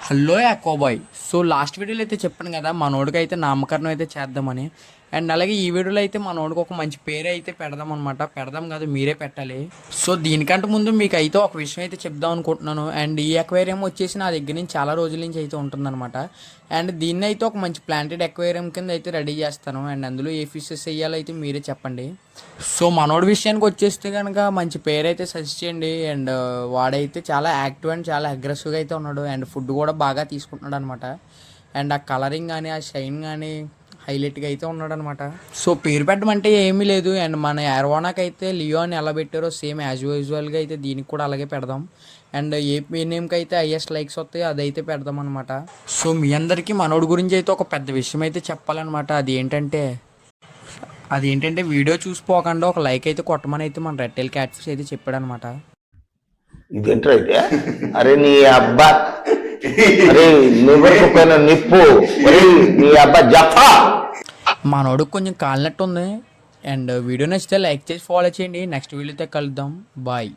Hello యాకోబాయ్. So last వీడియోలో అయితే చెప్పాను కదా మనోడికి అయితే నామకరణం అయితే చేద్దామని. అండ్ అలాగే ఈ వీడియోలో అయితే మనోడికి ఒక మంచి పేరు అయితే పెడదాం అనమాట. పెడదాం కాదు, మీరే పెట్టాలి. సో దీనికంటే ముందు మీకు అయితే ఒక విషయం అయితే చెప్దాం అనుకుంటున్నాను. అండ్ ఈ అక్వేరియం వచ్చేసి నా దగ్గర నుంచి చాలా రోజుల నుంచి అయితే ఉంటుందన్నమాట. అండ్ దీన్ని అయితే ఒక మంచి ప్లాంటెడ్ అక్వేరియం కింద అయితే రెడీ చేస్తాను. అండ్ అందులో ఏ ఫిషెస్ వేయాలో అయితే మీరే చెప్పండి. సో మనోడి విషయానికి వచ్చేస్తే కనుక మంచి పేరు అయితే సజెస్ట్ చేయండి. అండ్ వాడైతే చాలా యాక్టివ్ అండ్ చాలా అగ్రెసివ్గా అయితే ఉన్నాడు. అండ్ ఫుడ్ కూడా బాగా తీసుకుంటున్నాడు అనమాట. అండ్ ఆ కలరింగ్ కానీ ఆ షైన్ కానీ హైలైట్గా అయితే ఉన్నాడు అనమాట. సో పేరు పెట్టమంటే ఏమీ లేదు. అండ్ మన ఎర్వానాకి అయితే లియో అని ఎలా పెట్టారో సేమ్ యాజ్ యూజువల్గా అయితే దీనికి కూడా అలాగే పెడదాం. అండ్ ఏ నేమ్కి అయితే హైయెస్ట్ లైక్స్ వస్తాయో అదైతే పెడదాం అనమాట. సో మీ అందరికీ మనోడి గురించి అయితే ఒక పెద్ద విషయం అయితే చెప్పాలన్నమాట. అదేంటంటే వీడియో చూసిపోకుండా ఒక లైక్ అయితే కొట్టమని అయితే మన రెడ్ టైల్ క్యాట్ ఫిష్ అయితే చెప్పాడు అనమాట. ఇదేంటైతే అరే నీ అబ్బా, అరే నువ్వు పైన నిప్పు, నీ అబ్బా జఫా. మనోడికి కొంచెం కాలినట్టు ఉంది. అండ్ వీడియో నచ్చితే లైక్ చేసి ఫాలో చేయండి. నెక్స్ట్ వీడియోతో కలుద్దాం. బాయ్.